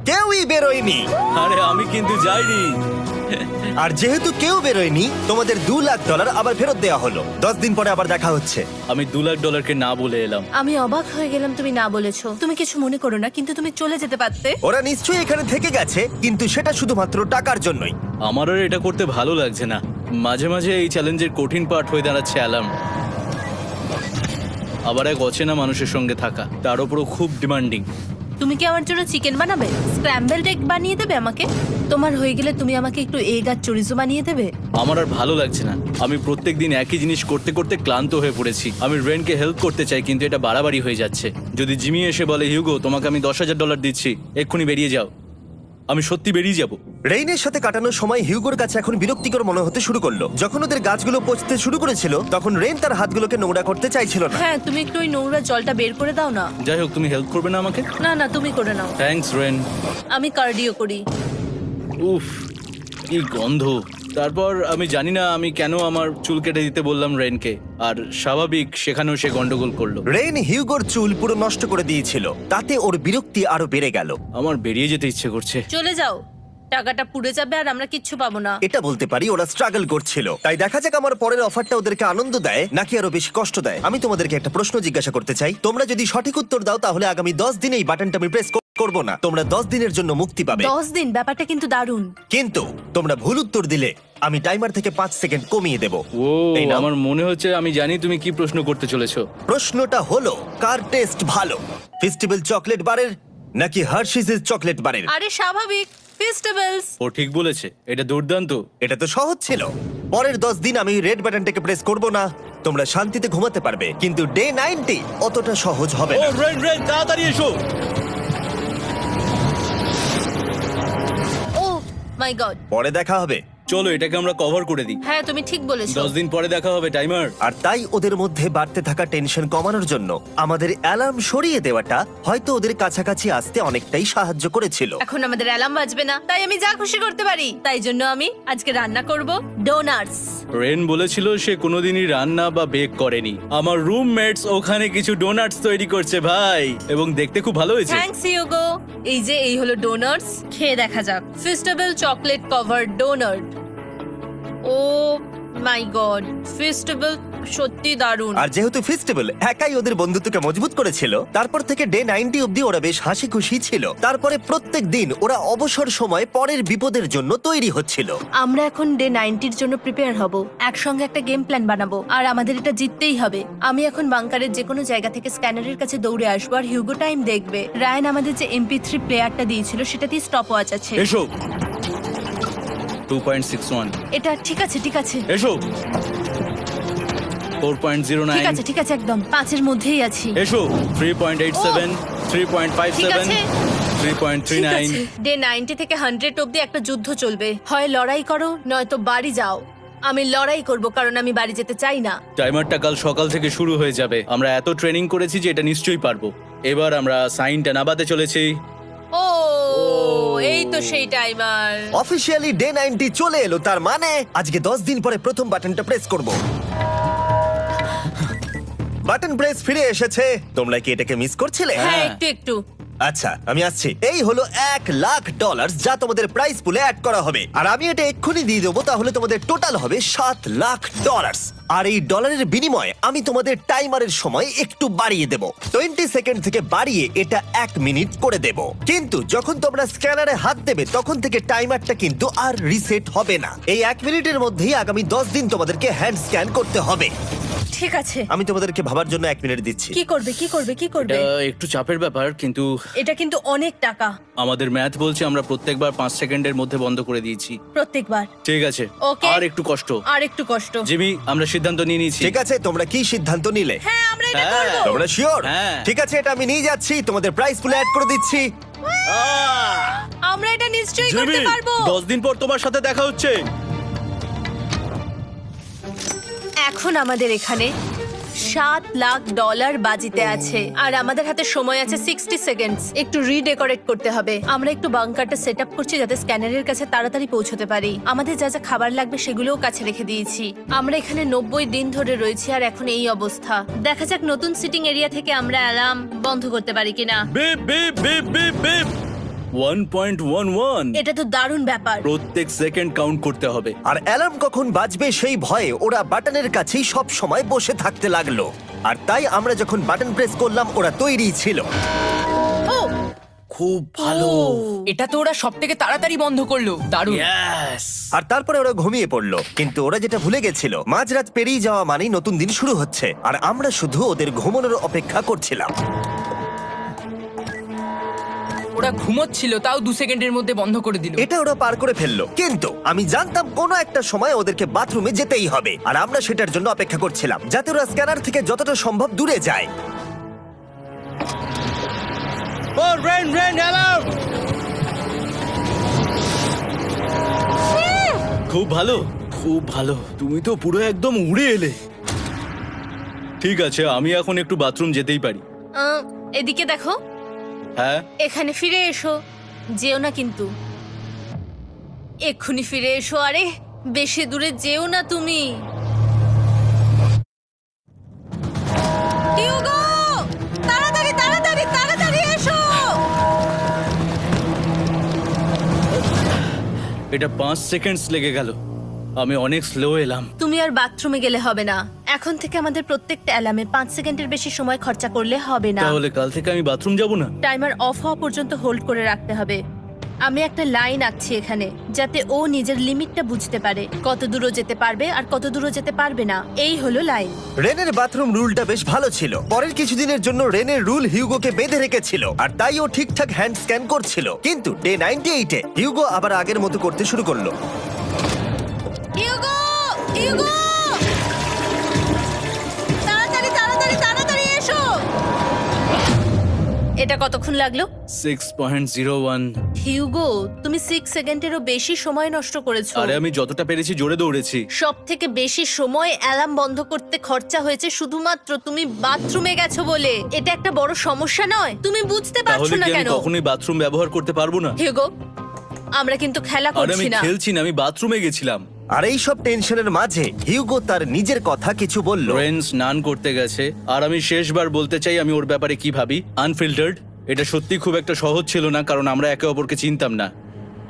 কেউই বেরোয়নি। আরে আমি কিন্তু যাইনি। আর যেহেতু কেউ বেরোয়নি, তোমাদের $2 লাখ আবার ফেরত দেওয়া হলো। 10 দিন পরে আবার দেখা হচ্ছে। আমি $2 লাখ না বলে এলাম। আমি অবাক হয়ে গেলাম তুমি না বলেছো। তুমি কিছু মনে করো না, কিন্তু তুমি চলে যেতে পারতে। ওরা নিশ্চয়ই এখানে থেকে গেছে, কিন্তু সেটা শুধুমাত্র টাকার জন্যই। আমার আর এটা করতে ভালো লাগছে না। মাঝে মাঝে এই চ্যালেঞ্জের কঠিন পার্ট হয়ে দাঁড়াচ্ছে অ্যালার্ম। আবার এক অচেনা মানুষের সঙ্গে থাকা, তার উপরও খুব ডিমান্ডিং। তুমি কি আমার জন্য চিকেন বানাবে? স্ক্র্যাম্বলড এগ বানিয়ে দেবে আমাকে? তোমার হয়ে গেলে তুমি আমাকে একটু এগ আর চরিজো বানিয়ে দেবে? আমার আর ভালো লাগছে না। আমি প্রত্যেকদিন একই জিনিস করতে করতে ক্লান্ত হয়ে পড়েছি। আমি রেনকে হেল্প করতে চাই, কিন্তু এটা বাড়াবাড়ি হয়ে যাচ্ছে। যদি জিমি এসে বলে, হিউগো তোমাকে আমি $10,000 দিচ্ছি, এক্ষুনি বেরিয়ে যাও, আমি সত্যি বেরিয়ে যাব। রেইনের সাথে কাটানোর সময় হিউগোর কাছে এখন বিরক্তিকর মনে হতে শুরু করলো। যখন ওদের গাছগুলো পচতে শুরু করেছিল, তখন রেইন তার হাতগুলোকে নোংরা করতে চাইছিল না। হ্যাঁ, তুমি একটু ওই নোংরা জলটা বের করে দাও না। যাই হোক, তুমি হেল্প করবে না আমাকে? না না, তুমি করে নাও। Thanks Ren. আমি কার্ডিও করি। উফ, কি গন্ধ। তারপর আমি জানি না আমি কেন আমার চুল কেটে দিতে বললাম রেনকে, আর স্বাভাবিক সেখানেও সে গন্ডগোল করলো। রেইন হিউগোর চুল পুরো নষ্ট করে দিয়েছিল, তাতে ওর বিরক্তি আরো বেড়ে গেল। আমার বেরিয়ে যেতে ইচ্ছে করছে। চলে যাও, টাকাটা পুড়ে যাবে আর আমরা কিচ্ছু পাবো না। এটা বলতে পারি ওরা স্ট্রাগল করছিল। তাই দেখা যাক আমার পরের অফারটা ওদেরকে আনন্দ দেয় নাকি আরো বেশি কষ্ট দেয়। আমি তোমাদেরকে একটা প্রশ্ন জিজ্ঞাসা করতে চাই। তোমরা যদি সঠিক উত্তর দাও তাহলে আগামী 10 দিনে এই বাটনটা আমি প্রেস করব না। তোমরা 10 দিনের জন্য মুক্তি পাবে। 10 দিন? ব্যাপারটা কিন্তু দারুণ। কিন্তু তোমরা ভুল উত্তর দিলে আমি টাইমার থেকে 5 সেকেন্ড কমিয়ে দেব। ও এই নাও। আমার মনে হচ্ছে আমি জানি তুমি কি প্রশ্ন করতে চলেছো। প্রশ্নটা হলো কার টেস্ট ভালো, ফেস্টিভ্যাল চকলেট বারের নাকি হার্শিসের চকলেট বারের? আরে স্বাভাবিক, ফেস্টিভ্যালস। ও ঠিক বলেছে, এটা দুর্দান্ত। এটা তো সহজ ছিল। পরের 10 দিন আমি রেড বাটনটাকে প্রেস করব না, তোমরা শান্তিতে ঘুমাতে পারবে। কিন্তু ডে 90 অতটা সহজ হবে ও না। রেন রেন তাড়াতাড়ি এসো। ও মাই গড। পরে দেখা হবে। চলো এটাকে আমরা কভার করে দিই। হ্যাঁ তুমি ঠিক বলেছো। 10 দিন পরে দেখা হবে টাইমার। আর তাই ওদের মধ্যে বাড়তে থাকা টেনশন কমানোর জন্য আমাদের অ্যালার্ম সরিয়ে দেওয়াটা হয়তো ওদের কাছাকাছি আসতে অনেকটাই সাহায্য করেছিল। এখন আমাদের অ্যালার্ম বাজবে না, তাই আমি যা খুশি করতে পারি। তাই জন্য আমি আজকে রান্না করব ডোনাটস। রেন বলেছিল সে কোনোদিনই রান্না বা বেক করেনি। আমার রুমমেটস ওখানে কিছু ডোনাটস তৈরি করছে ভাই, এবং দেখতে খুব ভালো হয়েছে। থ্যাঙ্কস ইউগো। এই হলো ডোনাটস, খেয়ে দেখা যাক। Festival chocolate cover donut. Oh my god, festival সত্যি দারুণ। আর যেহেতু ফেস্টিভ্যাল একাই ওদের বন্ধুত্বকে মজবুত করেছিল, তারপর থেকে ডে 90 অব্দি ওরা বেশ হাসি খুশি ছিল। তারপরে প্রত্যেক দিন ওরা অবসর সময় পরের বিপদের জন্য তৈরি হচ্ছিল। আমরা এখন ডে 90-র জন্য প্রিপেয়ার হব। একসঙ্গে একটা গেম প্ল্যান বানাবো, আর আমাদের এটা জিততেই হবে। আমি এখন বাংকারের যে কোনো জায়গা থেকে স্ক্যানারের কাছে দৌড়ে আসবো, আর হিউগো টাইম দেখবে। রায়ান আমাদের যে MP3 প্লেয়ারটা দিয়েছিল সেটাতেই স্টপ ওয়াচ আছে। এসো 2.61। এটা ঠিক আছে, ঠিক আছে, এসো 4.09। ঠিক আছে, একদম 5-এর মধ্যেই আছি। এসো 3.87, ঠিক 3.57, আছে। 3.39। ডে 90 থেকে 100 অব্দি একটা যুদ্ধ চলবে। হয় লড়াই করো, নয়তো বাড়ি যাও। আমি লড়াই করব, কারণ আমি বাড়ি যেতে চাই না। টাইমারটা কাল সকাল থেকে শুরু হয়ে যাবে। আমরা এত ট্রেনিং করেছি যে এটা নিশ্চয়ই পারবো। এবার আমরা সাইনটা নামাতে চলেছি। ও এই তো সেই টাইমার। অফিসিয়ালি ডে 90 চলে এলো, তার মানে আজকে 10 দিন পরে প্রথম বাটনটা প্রেস করব। বাটন প্রেস ফিরে এসেছে। তোমরা কি এটাকে মিস করছিলে? হ্যাঁ, একটু আচ্ছা আমি আসছি। এই হলো $1,00,000 যা তোমাদের প্রাইস পুলে অ্যাড করা হবে, আর আমি এটা এক্ষুনি দিয়ে দেবো। তাহলে তোমাদের টোটাল হবে $7,00,000। আর এই ডলারের বিনিময়ে আমি তোমাদের টাইমারের সময় একটু বাড়িয়ে দেব। 20 সেকেন্ড থেকে বাড়িয়ে এটা 1 মিনিট করে দেব। কিন্তু যখন তোমরা স্ক্যানারে হাত দেবে তখন থেকে টাইমারটা কিন্তু আর রিসেট হবে না। এই 1 মিনিটের মধ্যেই আগামী 10 দিন তোমাদেরকে হ্যান্ড স্ক্যান করতে হবে। ঠিক আছে। আমি তোমাদেরকে ভাবার জন্য 1 মিনিট দিচ্ছি। কি করবে? এটা একটু চাপের ব্যাপার, কিন্তু এটা কিন্তু অনেক টাকা। আমাদের ম্যাথ বলছে আমরা প্রত্যেকবার 5 সেকেন্ডের মধ্যে বন্ধ করে দিয়েছি। প্রত্যেকবার? ঠিক আছে, Okay. আর একটু কষ্ট। আর একটু কষ্ট। জিমি, আমরা সিদ্ধান্ত নিয়ে নিয়েছি। ঠিক আছে, তোমরা কি সিদ্ধান্ত নিলে? হ্যাঁ, আমরা এটা হ্যাঁ। করব। তোমরা শিওর? হ্যাঁ। ঠিক আছে, এটা আমি নিয়ে যাচ্ছি, তোমাদের প্রাইস পুলে অ্যাড করে দিচ্ছি। আমরা এটা নিশ্চয়ই জিমি, করতে পারবো। 10 দিন পর তোমার সাথে দেখা হচ্ছে। এখন আমাদের এখানে $7,00,000 বাজিতে আছে, আর আমাদের হাতে সময় আছে 60 সেকেন্ডস। একটু রিডেকোরেট করতে হবে। আমরা একটু বাংকারটা সেট আপ করছি যাতে স্ক্যানারের কাছে তাড়াতাড়ি পৌঁছতে পারি। আমাদের যা যা খাবার লাগবে সেগুলোও কাছে রেখে দিয়েছি। আমরা এখানে 90 দিন ধরে রয়েছি, আর এখন এই অবস্থা। দেখা যাক নতুন সিটিং এরিয়া থেকে আমরা অ্যালার্ম বন্ধ করতে পারি কিনা। Beep beep beep beep beep 1.11। এটা তো দারুণ ব্যাপার। প্রত্যেক সেকেন্ড কাউন্ট করতে হবে। আর অ্যালার্ম কখন বাজবে সেই ভয়ে ওরা বাটনের কাছেই সব সময় বসে থাকতে লাগলো। আর তাই আমরা যখন বাটন প্রেস করলাম ওরা তৈরি ছিল। ও খুব ভালো। এটা তো ওরা সবথেকে তাড়াতাড়ি বন্ধ করলো। দারুণ। ইয়েস। আর তারপরে ওরা ঘুমিয়ে পড়লো। কিন্তু ওরা যেটা ভুলে গেছিল, মাঝরাত পেরিয়ে যাওয়া মানেই নতুন দিন শুরু হচ্ছে, আর আমরা শুধু ওদের ঘুমানোর অপেক্ষা করছিলাম। ওরা ঘুমোচ্ছিল, তাও 2 সেকেন্ডের মধ্যে বন্ধ করে দিল। এটা ওরা পার করে ফেললো, কিন্তু আমি জানতাম কোনো একটা সময় ওদেরকে বাথরুমে যেতেই হবে, আর আমরা সেটার জন্য অপেক্ষা করছিলাম যাতে ওরা স্ক্যানার থেকে যতটা সম্ভব দূরে যায়। ও রেন রেন অ্যালার্ম। খুব ভালো, খুব ভালো। তুমি তো পুরো একদম উড়ে এলে। ঠিক আছে, আমি এখন একটু বাথরুম যেতেই পারি। এদিকে দেখো। হ্যাঁ, এখানে ফিরে এসো। যেও না কিন্তু, এক্ষুনি ফিরে এসো। আরে বেশি দূরে যেও না তুমি। হিউগো, তাড়াতাড়ি তাড়াতাড়ি তাড়াতাড়ি এসো। এটা 5 সেকেন্ডস লেগে গেল। আমি অনেক স্লো এলাম। তুমি আর বাথরুমে গেলে হবে না। এখন থেকে আমাদের প্রত্যেকটা অ্যালার্মে 5 সেকেন্ডের বেশি সময় খরচা করলে হবে না। তাহলে কাল থেকে আমি বাথরুম যাব না? টাইমার অফ হওয়া পর্যন্ত হোল্ড করে রাখতে হবে। আমি একটা লাইন আঁকছি এখানে যাতে ও নিজের লিমিটটা বুঝতে পারে, কত দূরও যেতে পারবে আর কত দূরও যেতে পারবে না। এই হলো লাইন। রেনের বাথরুম রুলটা বেশ ভালো ছিল। পরের কিছুদিনের জন্য রেনের রুল হিউগোকে বেঁধে রেখেছিল, আর তাই ও ঠিকঠাক হ্যান্ড স্ক্যান করছিল। কিন্তু ডে 98-এ হিউগো আবার আগের মতো করতে শুরু করলো। হিউগো, হিউগো, তাড়াতাড়ি তাড়াতাড়ি তাড়াতাড়ি এসো। এটা কতক্ষণ লাগলো? 6.01। হিউগো, তুমি 6 সেকেন্ডেরও বেশি সময় নষ্ট করেছো। আরে আমি যতটা পেরেছি জোরে দৌড়েছি। সব থেকে বেশি সময় অ্যালার্ম বন্ধ করতে খরচা হয়েছে শুধুমাত্র তুমি বাথরুমে গেছো বলে। এটা একটা বড় সমস্যা নয়? তুমি বুঝতে পারছো তাহলে না কি আমি কেন? কখনোই বাথরুম ব্যবহার করতে পারবো না? হিউগো, আমরা কিন্তু খেলা আরে আমি করছি না। খেলছি না, আমি বাথরুমে গেছিলাম। আর এই সব টেনশনের মাঝে হিউগো তার নিজের কথা কিছু বলল। রেন স্নান করতে গেছে, আর আমি শেষবার বলতে চাই আমি ওর ব্যাপারে কি ভাবি। আনফিল্টার্ড, এটা সত্যি খুব একটা সহজ ছিল না, কারণ আমরা একে অপরকে চিনতাম না।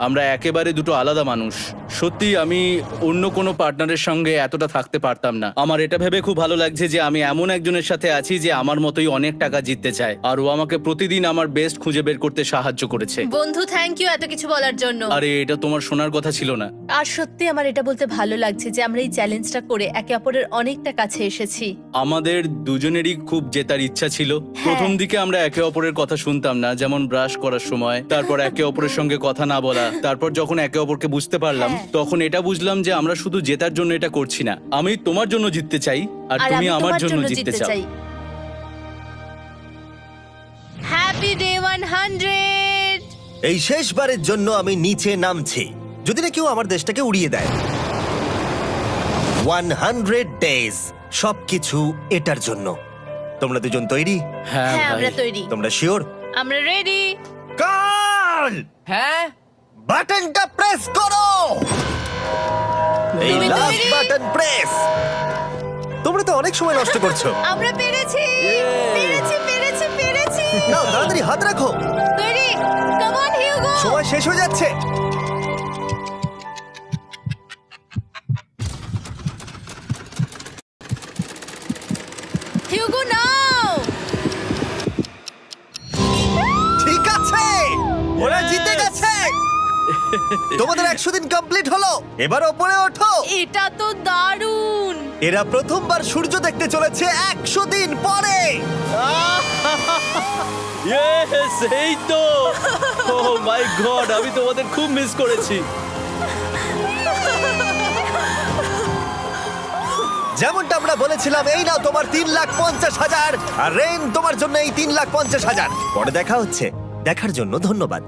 আমরা একেবারে দুটো আলাদা মানুষ। সত্যি আমি অন্য কোনো পার্টনারের সঙ্গে এতটা থাকতে পারতাম না। আমার এটা ভেবে খুব ভালো লাগছে যে আমি এমন একজনের সাথে আছি যে আমার মতোই অনেক টাকা জিততে চায়, আর ও আমাকে প্রতিদিন আমার বেস্ট খুঁজে বের করতে সাহায্য করেছে। বন্ধু, থ্যাংক ইউ এত কিছু বলার জন্য। আরে এটা তোমার শোনার কথা ছিল না। আর সত্যি আমার এটা বলতে ভালো লাগছে যে আমরা এই চ্যালেঞ্জটা করে একে অপরের অনেকটা কাছে এসেছি। আমাদের দুজনেরই খুব জেতার ইচ্ছা ছিল। প্রথম দিকে আমরা একে অপরের কথা শুনতাম না, যেমন ব্রাশ করার সময়, তারপর একে অপরের সঙ্গে কথা না বলা। তারপর যখন একে অপরকে বুঝতে পারলাম, তখন এটা বুঝলাম যে আমরা শুধু জেতার জন্য এটা করছি না। আমি তোমার জন্য জিততে চাই, আর তুমি আমি আমার তোমার জন্য জিততে চাও। Happy day 100। এই শেষবারের জন্য আমি নিচে নামছি, যদি না কেউ আমার দেশটাকে উড়িয়ে দেয়। 100 ডেজ, সবকিছু এটার জন্য। তোমরা দুজন তৈরি? হ্যাঁ হ্যাঁ, ভাই। আমরা তৈরি। তোমরা শিওর? আমরা রেডি। কাল হ্যাঁ, বাটনটা প্রেস করো। এই তুমি লাস্ট তৈরি? Button press. তোমরা তো অনেক সময় নষ্ট করছো। আমরা পেরেছি, পেরেছি, পেরেছি, পেরেছি। নাও তাড়াতাড়ি হাত রাখো, তৈরি? Come on Hugo. সময় শেষ হয়ে যাচ্ছে। হিউগো নাও। ঠিক আছে, ওরা জিতে গেছে। তোমাদের 100 দিন কমপ্লিট হলো, এবার ওপরে ওঠো। এটা তো দারুণ। এরা প্রথমবার সূর্য দেখতে চলেছে 100 দিন পরে। Yes, এই তো। Oh my God, আমি তোমাদের খুব মিস করেছি। যেমনটা আমরা বলেছিলাম, এই নাও তোমার 3,50,000, আর রেন তোমার জন্য এই 3,50,000। পরে দেখা হচ্ছে, দেখার জন্য ধন্যবাদ।